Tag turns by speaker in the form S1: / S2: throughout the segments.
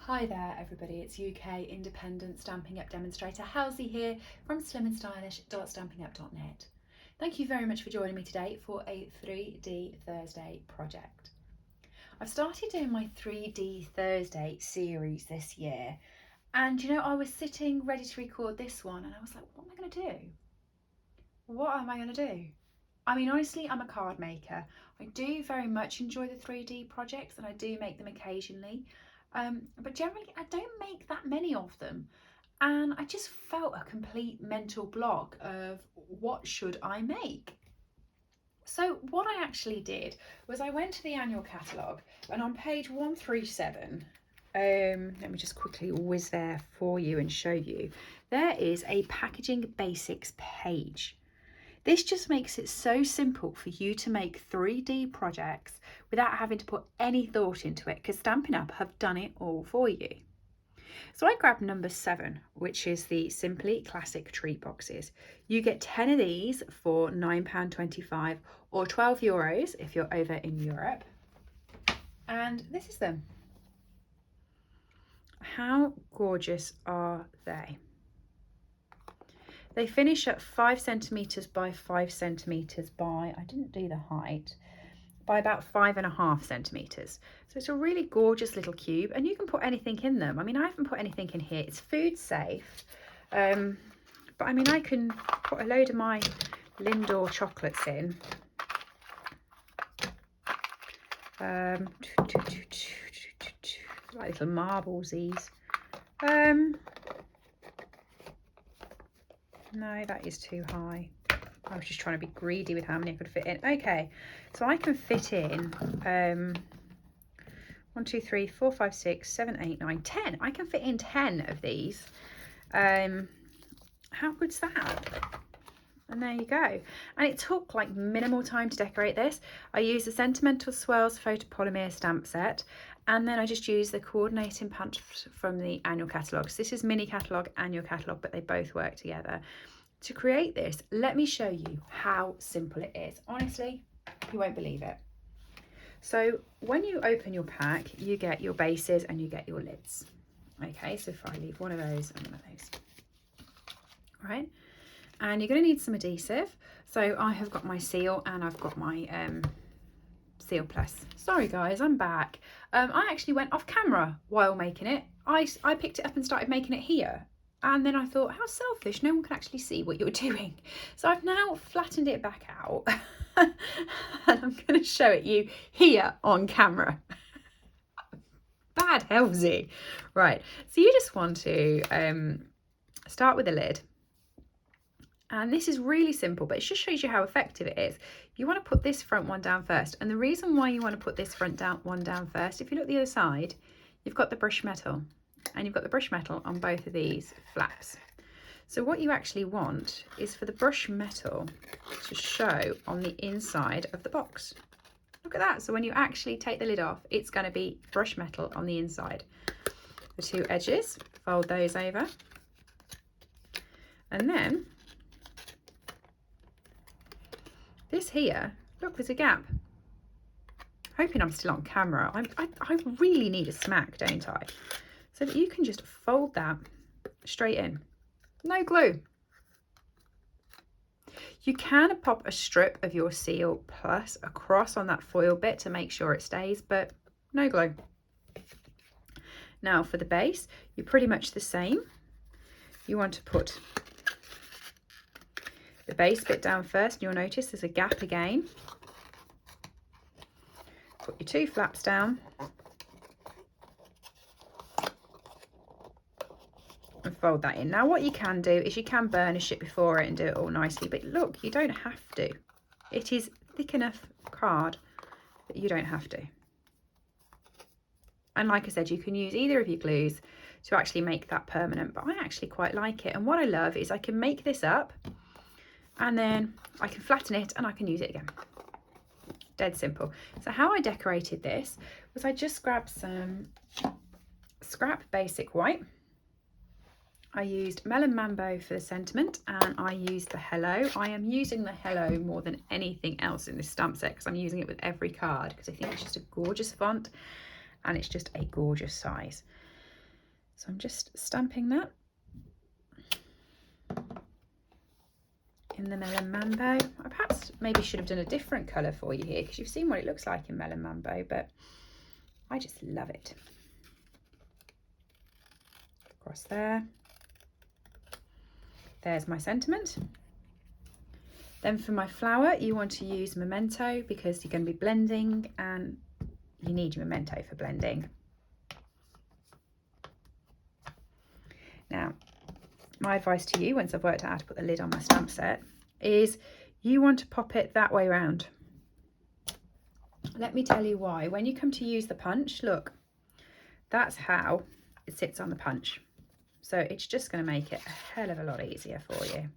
S1: Hi there everybody, it's UK independent Stampin' Up demonstrator Helzie here from SlimmandStylish.stampinup.net. Thank you very much for joining me today for a 3D Thursday project. I've started doing my 3D Thursday series this year, and you know, I was sitting ready to record this one and I was like, what am I going to do? What am I going to do? I mean, honestly, I'm a card maker. I do very much enjoy the 3D projects and I do make them occasionally. But generally I don't make that many of them, and I just felt a complete mental block of what should I make. So what I actually did was I went to the annual catalogue, and on page 137, let me just quickly whiz there for you and show you, there is a packaging basics page. This just makes it so simple for you to make 3D projects without having to put any thought into it, because Stampin' Up have done it all for you. So I grabbed number 7, which is the Simply Classic treat boxes. You get 10 of these for £9.25 or €12 if you're over in Europe. And this is them. How gorgeous are they? They finish at 5 centimetres by 5 centimetres by, I didn't do the height, by about 5.5 centimetres. So it's a really gorgeous little cube, and you can put anything in them. I mean, I haven't put anything in here. It's food safe. But I mean, I can put a load of my Lindor chocolates in. Like little marbles, these. No, that is too high. I was just trying to be greedy with how many I could fit in. Okay, so I can fit in 1, 2, 3, 4, 5, 6, 7, 8, 9, 10. I can fit in 10 of these. How good's that? And there you go. And it took like minimal time to decorate this. I used the Sentimental Swirls Photopolymer stamp set, and then I just used the coordinating punch from the annual catalogue. So this is mini catalogue, annual catalogue, but they both work together. To create this, let me show you how simple it is. Honestly, you won't believe it. So when you open your pack, you get your bases and you get your lids. Okay, so if I leave one of those and one of those. All right. And you're going to need some adhesive. So I have got my seal and I've got my Seal Plus. Sorry guys, I'm back. I actually went off camera while making it. I picked it up and started making it here. And then I thought, how selfish, no one can actually see what you're doing. So I've now flattened it back out and I'm going to show it you here on camera. Bad Helzie. Right, so you just want to start with a lid. And this is really simple, but it just shows you how effective it is. You want to put this front one down first. And the reason why you want to put this front one down first, if you look the other side, you've got the brush metal. And you've got the brush metal on both of these flaps. So what you actually want is for the brush metal to show on the inside of the box. Look at that. So when you actually take the lid off, it's going to be brush metal on the inside. The two edges, fold those over. And then this here, look, there's a gap. Hoping I'm still on camera. I really need a smack, don't I? So that you can just fold that straight in. No glue. You can pop a strip of your Seal Plus across on that foil bit to make sure it stays, but no glue. Now for the base, you're pretty much the same. You want to put the base bit down first, and you'll notice there's a gap again. Put your two flaps down and fold that in. Now what you can do is you can burnish it before it and do it all nicely, but look, you don't have to. It is thick enough card that you don't have to. And like I said, you can use either of your glues to actually make that permanent, but I actually quite like it. And what I love is I can make this up and then I can flatten it and I can use it again. Dead simple. So how I decorated this was I just grabbed some scrap basic white. I used Melon Mambo for the sentiment, and I used the Hello. I am using the Hello more than anything else in this stamp set because I'm using it with every card because I think it's just a gorgeous font and it's just a gorgeous size. So I'm just stamping that in the Melon Mambo. I perhaps maybe should have done a different colour for you here, because you've seen what it looks like in Melon Mambo, but I just love it. Across there. There's my sentiment. Then for my flower, you want to use Memento, because you're going to be blending and you need your Memento for blending. Now, my advice to you, once I've worked out how to put the lid on my stamp set, is you want to pop it that way around. Let me tell you why. When you come to use the punch, look, that's how it sits on the punch. So it's just going to make it a hell of a lot easier for you.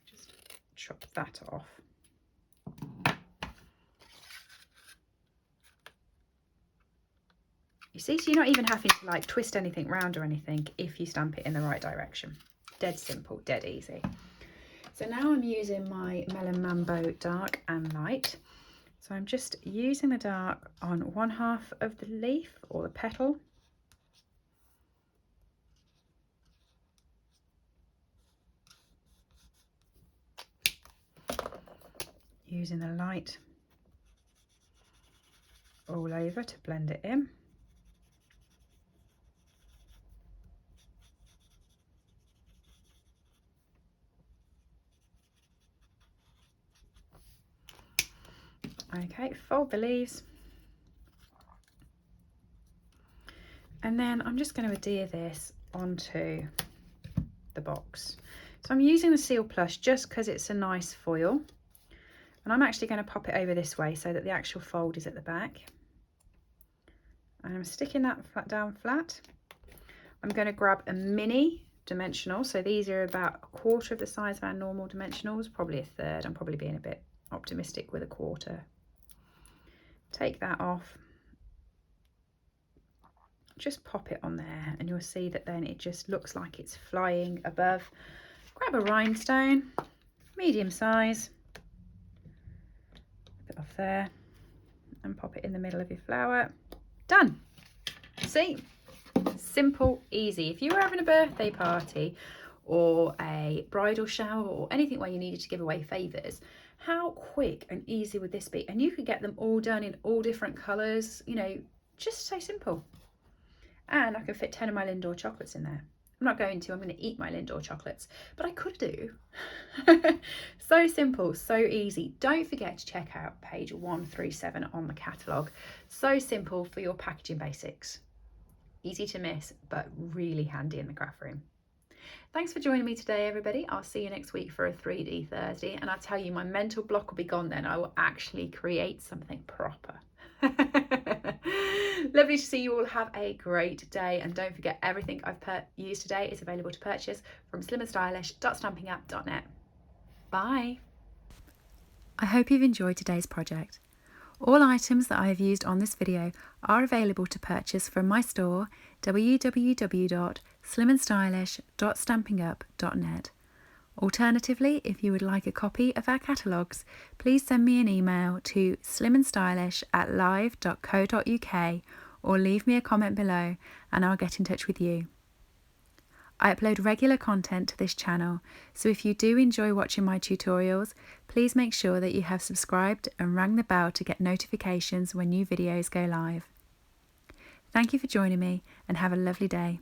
S1: Just chop that off. You see, so you're not even having to like twist anything round or anything if you stamp it in the right direction. Dead simple, dead easy. So now I'm using my Melon Mambo dark and light. So I'm just using the dark on one half of the leaf or the petal. Using the light all over to blend it in. Okay, fold the leaves. And then I'm just going to adhere this onto the box. So I'm using the Seal Plush just because it's a nice foil. And I'm actually going to pop it over this way so that the actual fold is at the back. And I'm sticking that down flat. I'm going to grab a mini dimensional. So these are about 1/4 of the size of our normal dimensionals, probably 1/3. I'm probably being a bit optimistic with 1/4. Take that off. Just pop it on there and you'll see that then it just looks like it's flying above. Grab a rhinestone, medium size, put it off there and pop it in the middle of your flower. Done. See? Simple, easy. If you were having a birthday party or a bridal shower or anything where you needed to give away favours, how quick and easy would this be? And you could get them all done in all different colours, you know, just so simple. And I can fit 10 of my Lindor chocolates in there. I'm not going to, I'm going to eat my Lindor chocolates, but I could do. So simple, so easy. Don't forget to check out page 137 on the catalogue. So simple for your packaging basics. Easy to miss, but really handy in the craft room. Thanks for joining me today, everybody. I'll see you next week for a 3D Thursday. And I'll tell you, my mental block will be gone then. I will actually create something proper. Lovely to see you all. Have a great day. And don't forget, everything I've used today is available to purchase from SlimmandStylish.Stampinup.net. Bye. I hope you've enjoyed today's project. All items that I have used on this video are available to purchase from my store, www.SlimmandStylish.Stampinup.net. Alternatively, if you would like a copy of our catalogues, please send me an email to slimandstylish@live.co.uk or leave me a comment below and I'll get in touch with you. I upload regular content to this channel, so if you do enjoy watching my tutorials, please make sure that you have subscribed and rang the bell to get notifications when new videos go live. Thank you for joining me and have a lovely day.